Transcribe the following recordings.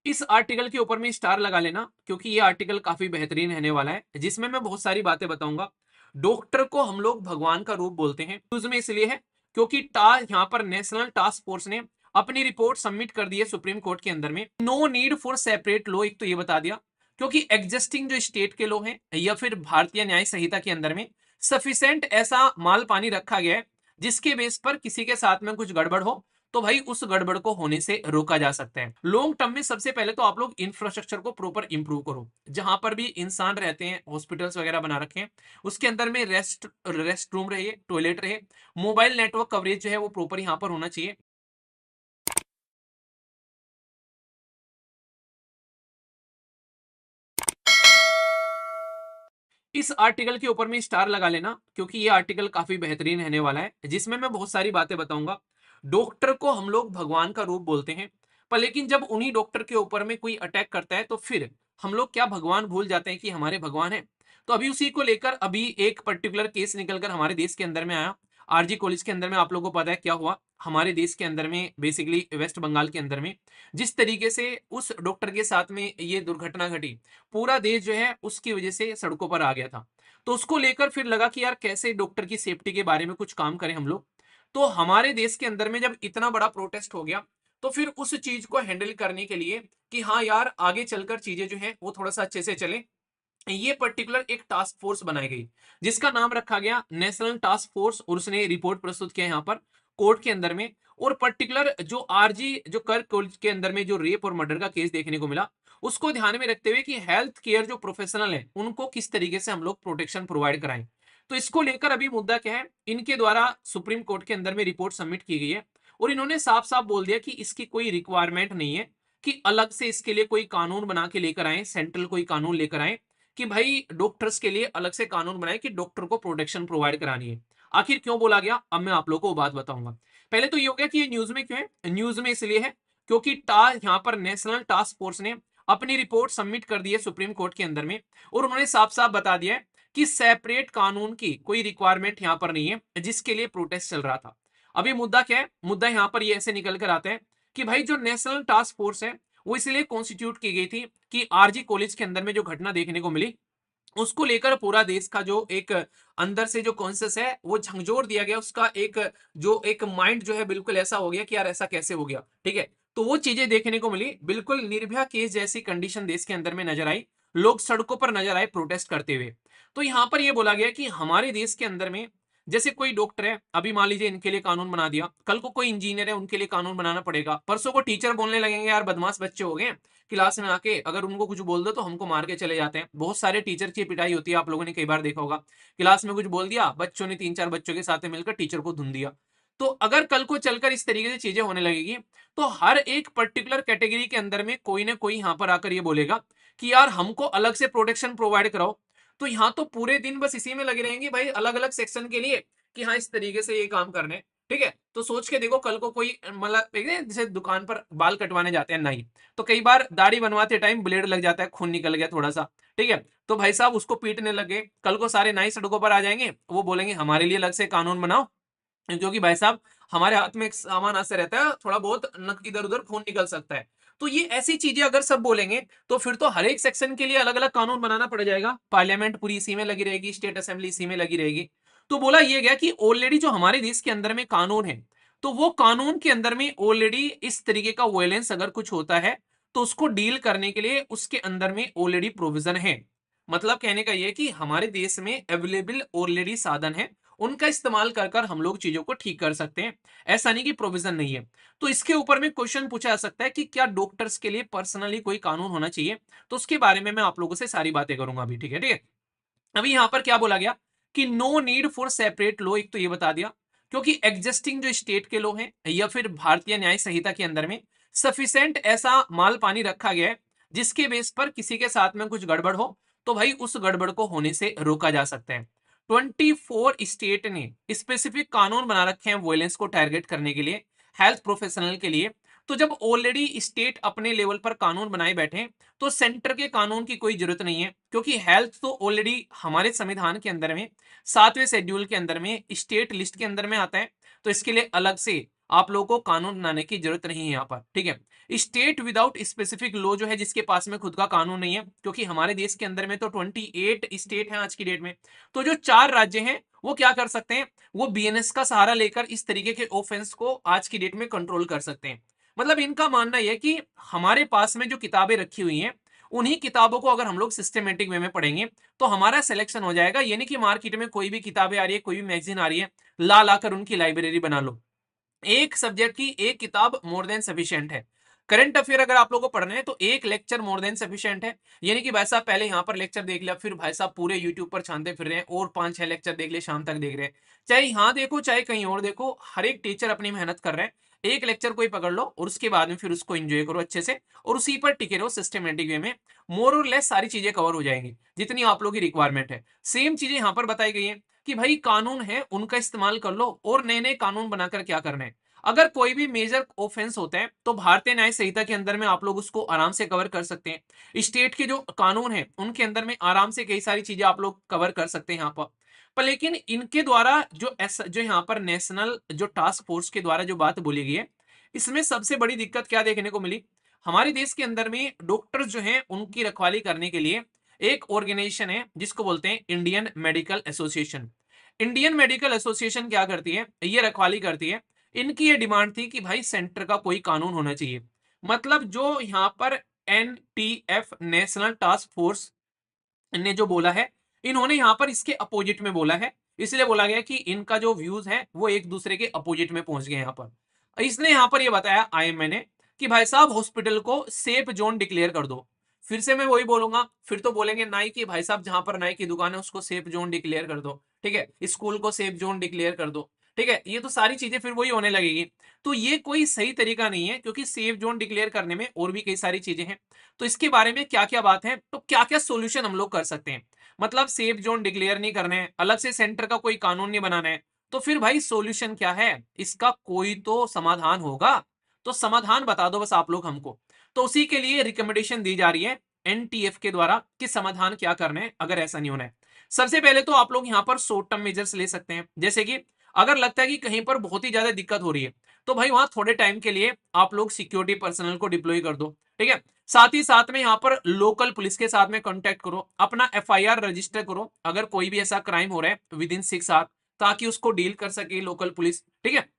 इस आर्टिकल के ऊपर में स्टार लगा लेना, क्योंकि ये आर्टिकल काफी बेहतरीन रहने वाला है, जिसमें मैं बहुत सारी बातें बताऊंगा। डॉक्टर को हम लोग भगवान का रूप बोलते हैं, न्यूज में इसलिए है क्योंकि यहाँ पर नेशनल टास्क फोर्स ने अपनी रिपोर्ट सबमिट कर दी है सुप्रीम कोर्ट के अंदर में। No need for separate law, एक तो ये बता दिया, क्योंकि एग्जिस्टिंग जो स्टेट के लॉ हैं या फिर भारतीय न्याय संहिता के अंदर में सफिशिएंट ऐसा माल पानी रखा गया है जिसके बेस पर किसी के साथ में कुछ गड़बड़ हो तो भाई उस गड़बड़ को होने से रोका जा सकता है। लॉन्ग टर्म में सबसे पहले तो आप लोग इंफ्रास्ट्रक्चर को प्रॉपर इंप्रूव करो। जहां पर भी इंसान रहते हैं हॉस्पिटल्स वगैरह बना रखे हैं, उसके अंदर में रेस्ट रूम रहे, टॉयलेट रहे, मोबाइल नेटवर्क कवरेज जो है वो प्रॉपर यहाँ पर होना चाहिए। इस आर्टिकल के ऊपर में स्टार लगा लेना, क्योंकि ये आर्टिकल काफी बेहतरीन रहने वाला है, जिसमें मैं बहुत सारी बातें बताऊंगा। डॉक्टर को हम लोग भगवान का रूप बोलते हैं, पर लेकिन जब उन्हीं डॉक्टर के ऊपर में कोई अटैक करता है तो फिर हम लोग क्या भगवान भूल जाते हैं कि हमारे भगवान है। तो अभी उसी को लेकर अभी एक पर्टिकुलर केस निकलकर हमारे देश के अंदर में आया। आरजी कॉलेज के अंदर में आप लोगों को पता है क्या हुआ हमारे देश के अंदर में, बेसिकली वेस्ट बंगाल के अंदर में जिस तरीके से उस डॉक्टर के साथ में ये दुर्घटना घटी, पूरा देश जो है उसकी वजह से सड़कों पर आ गया था। तो उसको लेकर फिर लगा कि यार कैसे डॉक्टर की सेफ्टी के बारे में कुछ काम करें हम लोग। तो हमारे देश के अंदर में जब इतना बड़ा प्रोटेस्ट हो गया तो फिर उस चीज को हैंडल करने के लिए कि हाँ यार आगे चलकर चीजें जो है वो थोड़ा सा अच्छे से चले, ये पर्टिकुलर एक टास्क फोर्स बनाई गई जिसका नाम रखा गया नेशनल टास्क फोर्स, और उसने रिपोर्ट प्रस्तुत किया यहाँ पर कोर्ट के अंदर में। और पर्टिकुलर जो आरजी जो कर कॉलेज के अंदर में जो रेप और मर्डर का केस देखने को मिला, उसको ध्यान में रखते हुए कि हेल्थ केयर जो प्रोफेशनल है उनको किस तरीके से हम लोग प्रोटेक्शन प्रोवाइड कराएं। तो इसको लेकर अभी मुद्दा क्या है, इनके द्वारा सुप्रीम कोर्ट के अंदर में रिपोर्ट सबमिट की गई है और इन्होंने साफ साफ बोल दिया कि इसकी कोई रिक्वायरमेंट नहीं है कि अलग से इसके लिए कोई कानून बना के लेकर आए, सेंट्रल कोई कानून लेकर आए कि भाई डॉक्टर्स के लिए अलग से कानून बनाए कि डॉक्टर को प्रोटेक्शन प्रोवाइड करानी है। आखिर क्यों बोला गया, अब मैं आप लोगों को बात बताऊंगा। पहले तो ये हो गया कि ये न्यूज में क्यों है, न्यूज में इसलिए है क्योंकि यहाँ पर नेशनल टास्क फोर्स ने अपनी रिपोर्ट सबमिट कर दी है सुप्रीम कोर्ट के अंदर में, और उन्होंने साफ साफ बता दिया है कि सेपरेट कानून की कोई रिक्वायरमेंट यहाँ पर नहीं है जिसके लिए प्रोटेस्ट चल रहा था। अभी मुद्दा क्या है, मुद्दा यहाँ पर ये ऐसे निकल कर आता है कि भाई जो नेशनल टास्क फोर्स है वो इसलिए कॉन्स्टिट्यूट की गई थी कि आरजी कॉलेज के अंदर में जो घटना देखने को मिली उसको लेकर पूरा देश का जो एक अंदर से जो कॉन्सियस है वो झंझोर दिया गया, उसका एक जो एक माइंड जो है बिल्कुल ऐसा हो गया कि यार ऐसा कैसे हो गया। ठीक है, तो वो चीजें देखने को मिली, बिल्कुल निर्भया केस जैसी कंडीशन देश के अंदर में नजर आई, लोग सड़कों पर नजर आए प्रोटेस्ट करते हुए। तो यहां पर यह बोला गया कि हमारे देश के अंदर में जैसे कोई डॉक्टर है, अभी मान लीजिए इनके लिए कानून बना दिया, कल को कोई इंजीनियर है उनके लिए कानून बनाना पड़ेगा, परसों को टीचर बोलने लगेंगे यार बदमाश बच्चे हो गए क्लास में आके अगर उनको कुछ बोल दो तो हमको मार के चले जाते हैं। बहुत सारे टीचर की पिटाई होती है, आप लोगों ने कई बार देखा होगा, क्लास में कुछ बोल दिया, बच्चों ने 3-4 बच्चों के साथ मिलकर टीचर को धुन दिया। तो अगर कल को चलकर इस तरीके से चीजें होने लगेगी तो हर एक पर्टिकुलर कैटेगरी के अंदर में कोई ना कोई यहाँ पर आकर ये बोलेगा कि यार हमको अलग से प्रोटेक्शन प्रोवाइड कराओ। तो यहाँ तो पूरे दिन बस इसी में लगे रहेंगे भाई अलग अलग सेक्शन के लिए कि हाँ इस तरीके से ये काम करने हैं। ठीक है, तो सोच के देखो कल को कोई मतलब जैसे दुकान पर बाल कटवाने जाते हैं नाई, तो कई बार दाढ़ी बनवाते टाइम ब्लेड लग जाता है, खून निकल गया थोड़ा सा। ठीक है, तो भाई साहब उसको पीटने लगे, कल को सारे नाई सड़कों पर आ जाएंगे, वो बोलेंगे हमारे लिए अलग से कानून बनाओ, क्योंकि भाई साहब हमारे हाथ में एक सामान ऐसे रहता है, थोड़ा बहुत इधर उधर खून निकल सकता है। तो ये ऐसी चीजें अगर सब बोलेंगे तो फिर तो हर एक सेक्शन के लिए अलग अलग कानून बनाना पड़ जाएगा, पार्लियामेंट पूरी इसी में लगी रहेगी, स्टेट असेंबली इसी में लगी रहेगी। तो बोला ये गया कि ऑलरेडी जो हमारे देश के अंदर में कानून है, तो वो कानून के अंदर में ऑलरेडी इस तरीके का वायलेंस अगर कुछ होता है तो उसको डील करने के लिए उसके अंदर में ऑलरेडी प्रोविजन है। मतलब कहने का ये कि हमारे देश में अवेलेबल ऑलरेडी साधन है, उनका इस्तेमाल कर कर हम लोग चीजों को ठीक कर सकते हैं। ऐसा नहीं कि प्रोविजन नहीं है। तो इसके ऊपर में क्वेश्चन पूछा जा सकता है कि क्या डॉक्टर्स के लिए पर्सनली कोई कानून होना चाहिए, तो उसके बारे में मैं आप लोगों से सारी बातें करूंगा अभी। ठीक है, ठीक है। अभी यहां पर क्या बोला गया कि no need for separate law, एक तो ये बता दिया, क्योंकि एग्जिस्टिंग जो स्टेट के लॉ हैं या फिर भारतीय न्याय संहिता के अंदर में सफिशिएंट ऐसा माल पानी रखा गया है जिसके बेस पर किसी के साथ में कुछ गड़बड़ हो तो भाई उस गड़बड़ को होने से रोका जा सकता है। 24 स्टेट ने स्पेसिफिक कानून बना रखे हैं वायलेंस को टारगेट करने के लिए, हेल्थ प्रोफेशनल के लिए। तो जब ऑलरेडी स्टेट अपने लेवल पर कानून बनाए बैठे तो सेंटर के कानून की कोई जरूरत नहीं है, क्योंकि हेल्थ तो ऑलरेडी हमारे संविधान के अंदर में 7वें शेड्यूल के अंदर में स्टेट लिस्ट के अंदर में आता है। तो इसके लिए अलग से आप लोगों को कानून बनाने की जरूरत नहीं है यहाँ पर, ठीक है। स्टेट विदाउट स्पेसिफिक लॉ जो है, जिसके पास में खुद का कानून नहीं है, क्योंकि हमारे देश के अंदर में तो 28 स्टेट हैं आज की डेट में, तो जो 4 राज्य हैं वो क्या कर सकते हैं, वो बीएनएस का सहारा लेकर इस तरीके के ऑफेंस को आज की डेट में कंट्रोल कर सकते हैं। मतलब इनका मानना यह है कि हमारे पास में जो किताबें रखी हुई हैं, उन्हीं किताबों को अगर हम लोग सिस्टमेटिक वे में पढ़ेंगे तो हमारा सिलेक्शन हो जाएगा। ये नहीं कि मार्केट में कोई भी किताबें आ रही है, कोई भी मैगजीन आ रही है, ला लाकर उनकी लाइब्रेरी बना लो। एक सब्जेक्ट की एक किताब मोर देन सफिशिएंट है। करंट अफेयर अगर आप लोगों को पढ़ना है तो एक लेक्चर मोर देन सफिशिएंट है। यानी कि भाई साहब पहले यहाँ पर लेक्चर देख लिया, फिर भाई साहब पूरे यूट्यूब पर छानते फिर रहे हैं और 5-6 लेक्चर देख लिए, शाम तक देख रहे हैं। चाहे यहाँ देखो चाहे कहीं और देखो, हर एक टीचर अपनी मेहनत कर रहे हैं। एक लेक्चर कोई पकड़ लो और उसके बाद में फिर उसको एंजॉय करो अच्छे से, और उसी पर टिके रहो सिस्टमेटिक वे में। मोर और लेस सारी चीजें कवर हो जाएंगी जितनी आप लोगों की रिक्वायरमेंट है। सेम चीजें यहाँ पर बताई गई है कि भाई कानून है उनका इस्तेमाल कर लो, और नए नए कानून बनाकर क्या करना है। अगर कोई भी मेजर ऑफेंस होता है तो भारतीय न्याय संहिता के अंदर में आप लोग उसको आराम से कवर कर सकते हैं। स्टेट के जो कानून है उनके अंदर में आराम से कई सारी चीजें आप लोग कवर कर सकते हैं यहाँ पर लेकिन इनके द्वारा जो यहाँ पर नेशनल जो टास्क फोर्स के द्वारा जो बात बोली गई है, इसमें सबसे बड़ी दिक्कत क्या देखने को मिली। हमारे देश के अंदर में डॉक्टर जो हैं उनकी रखवाली करने के लिए एक ऑर्गेनाइजेशन है जिसको बोलते हैं Indian medical association. Indian medical association क्या करती है, ये रखवाली करती है। इनकी ये डिमांड थी कि भाई सेंटर का कोई कानून होना चाहिए। मतलब जो यहाँ पर एनटीएफ नेशनल टास्क फोर्स ने जो बोला है, इन्होंने यहाँ पर इसके अपोजिट में बोला है। इसलिए बोला गया कि इनका जो व्यूज है वो एक दूसरे के अपोजिट में पहुंच गए यहाँ पर। इसने यहाँ पर ये बताया आईएमए ने कि भाई साहब हॉस्पिटल को सेफ जोन डिक्लेयर कर दो। फिर से मैं वही बोलूंगा, फिर तो बोलेंगे नाई की भाई साहब जहां पर नाई की दुकान है उसको सेफ जोन डिक्लेयर कर दो, ठीक है, स्कूल को सेफ जोन डिक्लेयर कर दो, ठीक है। ये तो सारी चीजें फिर वही होने लगेगी। तो ये कोई सही तरीका नहीं है, क्योंकि सेफ जोन डिक्लेयर करने में और भी कई सारी चीजें हैं। तो इसके बारे में क्या क्या बात है, तो क्या क्या सोल्यूशन हम लोग कर सकते हैं। मतलब सेफ जोन डिक्लेयर नहीं करने हैं, अलग से सेंटर का कोई कानून नहीं बनाना है, तो फिर भाई सोल्यूशन क्या है, इसका कोई तो समाधान होगा। तो समाधान बता दो बस आप लोग हमको। तो उसी के लिए रिकमेंडेशन दी जा रही है एनटीएफ के द्वारा कि समाधान क्या करना है अगर ऐसा नहीं होना है। सबसे पहले तो आप लोग यहाँ पर शॉर्ट टर्म मेजर्स ले सकते हैं, जैसे कि अगर लगता है कि कहीं पर बहुत ही ज्यादा दिक्कत हो रही है तो भाई वहां थोड़े टाइम के लिए आप लोग सिक्योरिटी पर्सनल को डिप्लॉय कर दो, ठीक है। साथ ही साथ में यहाँ पर लोकल पुलिस के साथ में कांटेक्ट करो, अपना एफआईआर रजिस्टर करो अगर कोई भी ऐसा क्राइम हो रहा है विद इन 6 आवर, ताकि उसको डील कर सके लोकल पुलिस, ठीक है।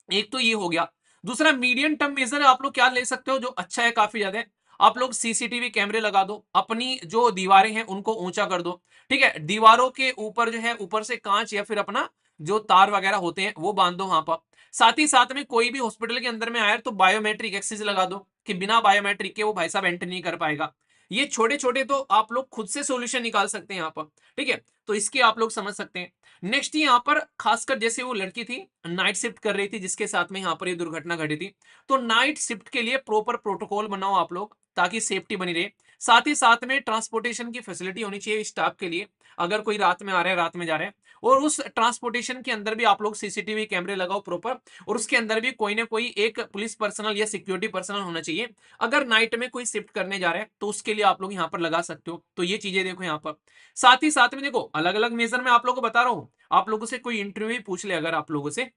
एक तो ये हो गया। दूसरा मीडियम टर्म मेजर आप लोग क्या ले सकते हो जो अच्छा है काफी ज्यादा, आप लोग सीसीटीवी कैमरे लगा दो, अपनी जो दीवारें हैं उनको ऊंचा कर दो, ठीक है। दीवारों के ऊपर जो है ऊपर से कांच या फिर अपना जो तार वगैरह होते हैं वो बांध दो वहां पर। साथ ही साथ में कोई भी हॉस्पिटल के अंदर में आया तो बायोमेट्रिक एक्सेस लगा दो कि बिना बायोमेट्रिक के वो भाई साहब एंटर नहीं कर पाएगा। ये छोटे छोटे तो आप लोग खुद से सॉल्यूशन निकाल सकते हैं यहाँ पर, ठीक है। तो इसके आप लोग समझ सकते हैं। नेक्स्ट यहाँ पर खासकर जैसे वो लड़की थी नाइट शिफ्ट कर रही थी जिसके साथ में यहाँ पर ये दुर्घटना घटी थी, तो नाइट शिफ्ट के लिए प्रॉपर प्रोटोकॉल बनाओ आप लोग ताकि सेफ्टी बनी रहे। साथ ही साथ में ट्रांसपोर्टेशन की फैसिलिटी होनी चाहिए स्टाफ के लिए, अगर कोई रात में आ रहा है रात में जा रहा है, और उस ट्रांसपोर्टेशन के अंदर भी आप लोग सीसीटीवी कैमरे लगाओ प्रॉपर, और उसके अंदर भी कोई ना कोई एक पुलिस पर्सनल या सिक्योरिटी पर्सनल होना चाहिए। अगर नाइट में कोई शिफ्ट करने जा रहे हैं तो उसके लिए आप लोग यहाँ पर लगा सकते हो। तो ये चीजें देखो यहाँ पर। साथ ही साथ में देखो अलग अलग मेजर में आप लोगों को बता रहा हूँ, आप लोगों से कोई इंटरव्यू पूछ ले अगर आप लोगों से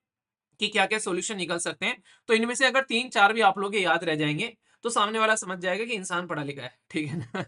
कि क्या क्या सॉल्यूशन निकल सकते हैं, तो इनमें से अगर 3-4 भी आप लोगों के याद रह जाएंगे तो सामने वाला समझ जाएगा कि इंसान पढ़ा लिखा है, ठीक है ना।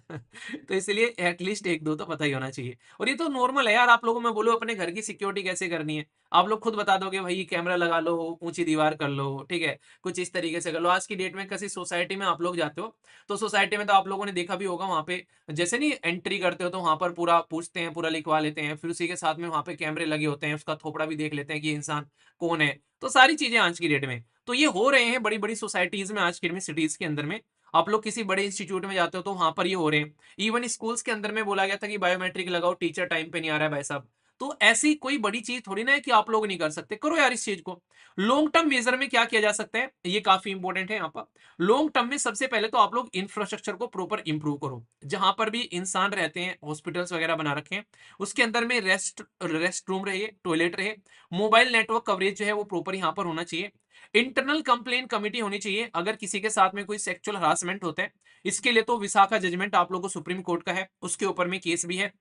तो इसलिए एटलीस्ट एक दो तो पता ही होना चाहिए। और ये तो नॉर्मल है यार, आप लोगों में बोलो अपने घर की सिक्योरिटी कैसे करनी है, आप लोग खुद बता दोगे भाई कैमरा लगा लो, ऊंची दीवार कर लो, ठीक है, कुछ इस तरीके से कर लो। आज की डेट में किसी सोसाइटी में आप लोग जाते हो तो सोसाइटी में तो आप लोगों ने देखा भी होगा, वहां पे जैसे नहीं एंट्री करते हो तो वहां पर पूरा पूछते हैं, पूरा लिखवा लेते हैं, फिर उसी के साथ में वहां पे कैमरे लगे होते हैं, उसका थोपड़ा भी देख लेते हैं कि ये इंसान कौन है। तो सारी चीजें आज की डेट में तो ये हो रहे हैं बड़ी बड़ी सोसाइटीज में, आज की डेट में सिटीज के अंदर में। आप लोग किसी बड़े इंस्टीट्यूट में जाते हो तो वहां पर ये हो रहे हैं। इवन स्कूल्स के अंदर में बोला गया था कि बायोमेट्रिक लगाओ, टीचर टाइम पे नहीं आ रहा है भाई साहब। तो ऐसी कोई बड़ी चीज थोड़ी ना है कि आप लोग नहीं कर सकते, करो यार इस चीज को। लॉन्ग टर्म मेजर में क्या किया जा सकता है, ये काफी इंपॉर्टेंट है यहाँ पर। लॉन्ग टर्म में सबसे पहले तो आप लोग इंफ्रास्ट्रक्चर को प्रॉपर इंप्रूव करो, जहां पर भी इंसान रहते हैं हॉस्पिटल्स वगैरह बना रखे हैं उसके अंदर में रेस्ट रूम रहे, टॉयलेट रहे, मोबाइल नेटवर्क कवरेज जो है वो प्रॉपर यहाँ पर होना चाहिए। इंटरनल कंप्लेन कमेटी होनी चाहिए अगर किसी के साथ में कोई सेक्सुअल हरासमेंट होता है। इसके लिए तो विशाखा जजमेंट आप लोगों को सुप्रीम कोर्ट का है, उसके ऊपर में केस भी है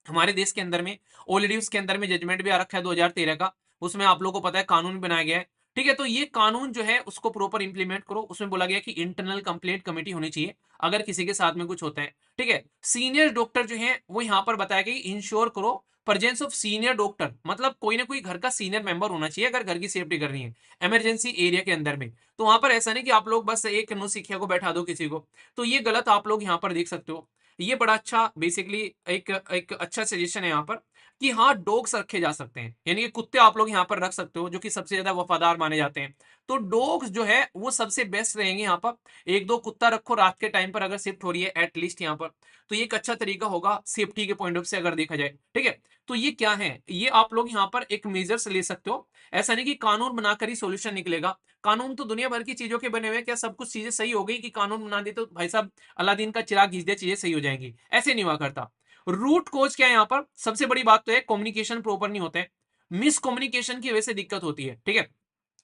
हमारे देश के अंदर में। ऑलरेडी उसके अंदर में जजमेंट भी आ रखा है 2013 का, उसमें आप लोगों को पता है कानून बनाया गया है, ठीक है, तो ये कानून जो है उसको प्रॉपर इंप्लीमेंट करो। उसमें बोला गया कि इंटरनल कंप्लेंट कमेटी होनी चाहिए अगर किसी के साथ में कुछ होता है। ठीक है, सीनियर डॉक्टर जो है वो यहाँ पर बताया गया इंश्योर करो प्रेजेंस ऑफ सीनियर डॉक्टर, मतलब कोई ना कोई घर का सीनियर मेंबर होना चाहिए अगर घर की सेफ्टी करनी है इमरजेंसी एरिया के अंदर में। तो वहां पर ऐसा नहीं कि आप लोग बस एक नौसिखिया को बैठा दो किसी को, तो ये गलत आप लोग यहाँ पर देख सकते हो। ये बड़ा अच्छा बेसिकली एक एक अच्छा सजेशन है यहाँ पर कि हाँ डॉग्स रखे जा सकते हैं, यानी कि कुत्ते आप लोग यहाँ पर रख सकते हो जो कि सबसे ज्यादा वफादार माने जाते हैं। तो डॉग्स जो है वो सबसे बेस्ट रहेंगे यहाँ पर। एक दो कुत्ता रखो रात के टाइम पर अगर शिफ्ट हो रही है एटलीस्ट यहाँ पर, तो ये एक अच्छा तरीका होगा सेफ्टी के पॉइंट ऑफ से अगर देखा जाए। ठीक है, तो ये क्या है, ये आप लोग यहाँ पर एक मेजर्स ले सकते हो। ऐसा नहीं कि कानून बनाकर ही सॉल्यूशन निकलेगा। कानून तो दुनिया भर की चीजों के बने हुए, क्या सब कुछ चीजें सही हो गई कि कानून बना दे तो भाई साहब अलादीन का चिराग घिस दे चीजें सही हो जाएंगी? ऐसे नहीं हुआ करता। रूट कोज क्या है यहाँ पर? सबसे बड़ी बात तो है कम्युनिकेशन प्रॉपर नहीं होता है, मिस कम्युनिकेशन की वजह से दिक्कत होती है। ठीक है,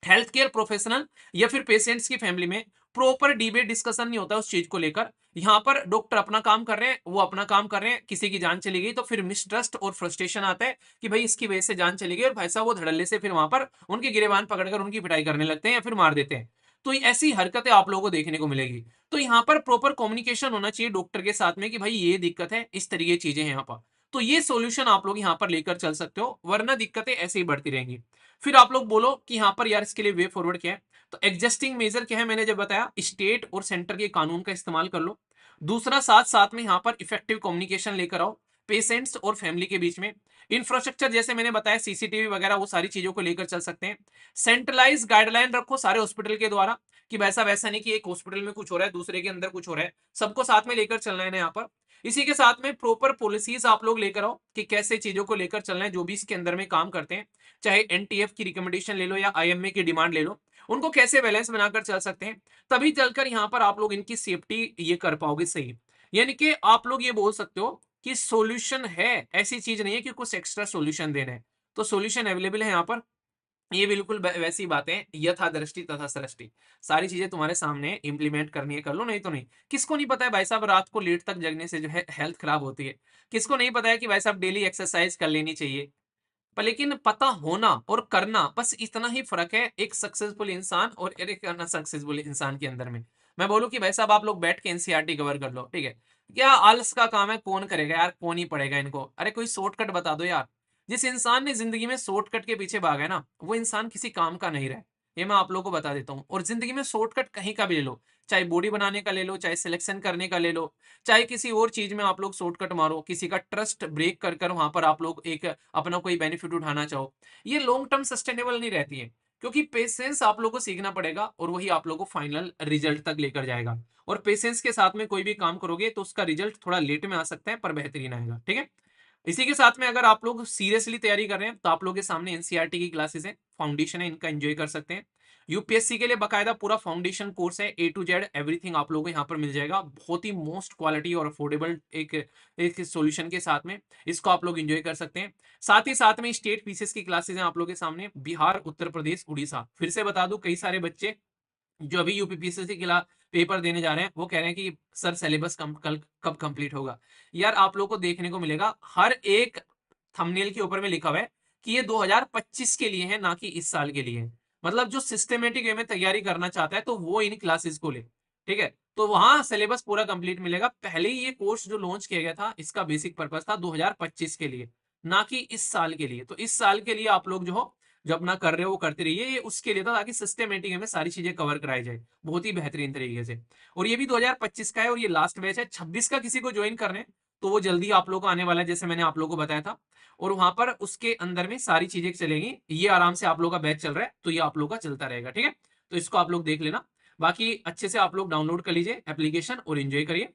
हेल्थ केयर प्रोफेशनल या फिर पेशेंट्स की फैमिली में प्रॉपर डिबेट डिस्कशन नहीं होता उस चीज को लेकर। यहाँ पर डॉक्टर अपना काम कर रहे हैं, वो अपना काम कर रहे हैं, किसी की जान चली गई तो फिर मिसट्रस्ट और फ्रस्ट्रेशन आता है कि भाई इसकी वजह से जान चली गई, और भाई साहब वो धड़ल्ले से फिर वहां पर उनके गिरेबान पकड़कर उनकी पिटाई करने लगते हैं या फिर मार देते हैं। तो ऐसी हरकतें आप लोगों को देखने को मिलेगी। तो यहाँ पर प्रॉपर कम्युनिकेशन होना चाहिए डॉक्टर के साथ में कि भाई ये दिक्कत है, इस तरीके की चीजें हैं यहाँ पर। तो ये सॉल्यूशन आप लोग यहाँ पर लेकर चल सकते हो, वरना दिक्कतें ऐसे ही बढ़ती रहेंगी। फिर आप लोग बोलो कि यहाँ पर यार इसके लिए वे फॉरवर्ड क्या है, तो एग्जिस्टिंग मेजर क्या है, मैंने जब बताया स्टेट और सेंटर के कानून का इस्तेमाल कर लो। दूसरा साथ साथ में यहाँ पर इफेक्टिव कम्युनिकेशन लेकर आओ पेशेंट्स और फैमिली के बीच में। इंफ्रास्ट्रक्चर जैसे मैंने बताया सीसीटीवी वगैरह वो सारी चीजों को लेकर चल सकते हैं। सेंट्रलाइज गाइडलाइन रखो सारे हॉस्पिटल के द्वारा कि वैसा वैसा नहीं कि एक हॉस्पिटल में कुछ हो रहा है दूसरे के अंदर कुछ हो रहा है, सबको साथ में लेकर चलना है ना यहाँ पर। इसी के साथ में प्रॉपर पॉलिसीज आप लोग लेकर आओ कि कैसे चीजों को लेकर चलना है, जो भी इसके अंदर में काम करते हैं, चाहे एनटीएफ की रिकमेंडेशन ले लो या आईएमए की डिमांड ले लो, उनको कैसे बैलेंस बनाकर चल सकते हैं। तभी चलकर यहाँ पर आप लोग इनकी सेफ्टी ये कर पाओगे सही। यानी कि आप लोग ये बोल सकते हो कि सॉल्यूशन है, ऐसी चीज नहीं है कि कुछ एक्स्ट्रा सॉल्यूशन देना है, तो सॉल्यूशन अवेलेबल है यहाँ पर। ये बिल्कुल वैसी बातें यथा दृष्टि तथा सृष्टि, सारी चीजें तुम्हारे सामने इंप्लीमेंट करनी है कर लो, नहीं तो नहीं। किसको नहीं पता है भाई साहब रात को लेट तक जगने से जो है हेल्थ खराब होती है? किसको नहीं पता है कि भाई साहब डेली एक्सरसाइज कर लेनी चाहिए? पर लेकिन पता होना और करना बस इतना ही फर्क है एक सक्सेसफुल इंसान और एक अनसक्सेसफुल इंसान के अंदर में। मैं बोलूं कि भाई साहब आप लोग बैठ के एनसीईआरटी कवर कर लो, ठीक है, क्या आलस का काम है, कौन करेगा यार, कौन ही पढ़ेगा इनको, अरे कोई शॉर्टकट बता दो यार। जिस इंसान ने जिंदगी में शॉर्टकट के पीछे भागा है ना, वो इंसान किसी काम का नहीं रहा है, ये मैं आप लोगों को बता देता हूँ। और जिंदगी में शॉर्टकट कहीं का भी ले लो, चाहे बॉडी बनाने का ले लो, चाहे सिलेक्शन करने का ले लो, चाहे किसी और चीज में आप लोग शॉर्टकट मारो, किसी का ट्रस्ट ब्रेक कर कर वहां पर आप लोग एक अपना कोई बेनिफिट उठाना चाहो, ये लॉन्ग टर्म सस्टेनेबल नहीं रहती है। क्योंकि पेशेंस आप लोगों को सीखना पड़ेगा और वही आप लोगों को फाइनल रिजल्ट तक लेकर जाएगा। और पेशेंस के साथ में कोई भी काम करोगे तो उसका रिजल्ट थोड़ा लेट में आ सकता है पर बेहतरीन आएगा। ठीक है, इसी के साथ में अगर आप लोग सीरियसली तैयारी कर रहे हैं तो आप लोग के सामने एनसीईआरटी की क्लासेस है, फाउंडेशन है, इनका एंजॉय कर सकते हैं। यूपीएससी के लिए बकायदा पूरा फाउंडेशन कोर्स है, ए टू जेड एवरीथिंग आप लोगों को यहाँ पर मिल जाएगा, बहुत ही मोस्ट क्वालिटी और अफोर्डेबल एक एक सॉल्यूशन के साथ में इसको आप लोग एंजॉय कर सकते हैं। साथ ही साथ में स्टेट पीसीएस की क्लासेस हैं आप लोगों के सामने, बिहार, उत्तर प्रदेश, उड़ीसा। फिर से बता दूं कई सारे बच्चे जो अभी यूपीपीएससी के खिलाफ पेपर देने जा रहे हैं वो कह रहे हैं कि सर सिलेबस कल कब कंप्लीट होगा। यार आप लोगों को देखने को मिलेगा हर एक थंबनेल के ऊपर में लिखा हुआ है कि ये 2025 के लिए है, ना कि इस साल के लिए है। मतलब जो सिस्टमेटिक वे में तैयारी करना चाहता है तो वो इन क्लासेस को ले। ठीक है, तो वहां सिलेबस पूरा कंप्लीट मिलेगा। पहले ही ये कोर्स जो लॉन्च किया गया था इसका बेसिक पर्पस था 2025 के लिए, ना कि इस साल के लिए। तो इस साल के लिए आप लोग जो हो जो अपना कर रहे हो वो करते रहिए, ये उसके लिए था ताकि सिस्टमेटिक में सारी चीजें कवर कराई जाए बहुत ही बेहतरीन तरीके से। और ये भी 2025 का है और ये लास्ट बैच है। 26 का किसी को ज्वाइन करने हैं तो वो जल्दी आप लोग को आने वाला है, जैसे मैंने आप लोगों को बताया था। और वहां पर उसके अंदर में सारी चीजें चलेंगी, ये आराम से आप लोग का बैच चल रहा है तो ये आप लोग का चलता रहेगा। ठीक है, तो इसको आप लोग देख लेना। बाकी अच्छे से आप लोग डाउनलोड कर लीजिए एप्लीकेशन और एंजॉय करिए।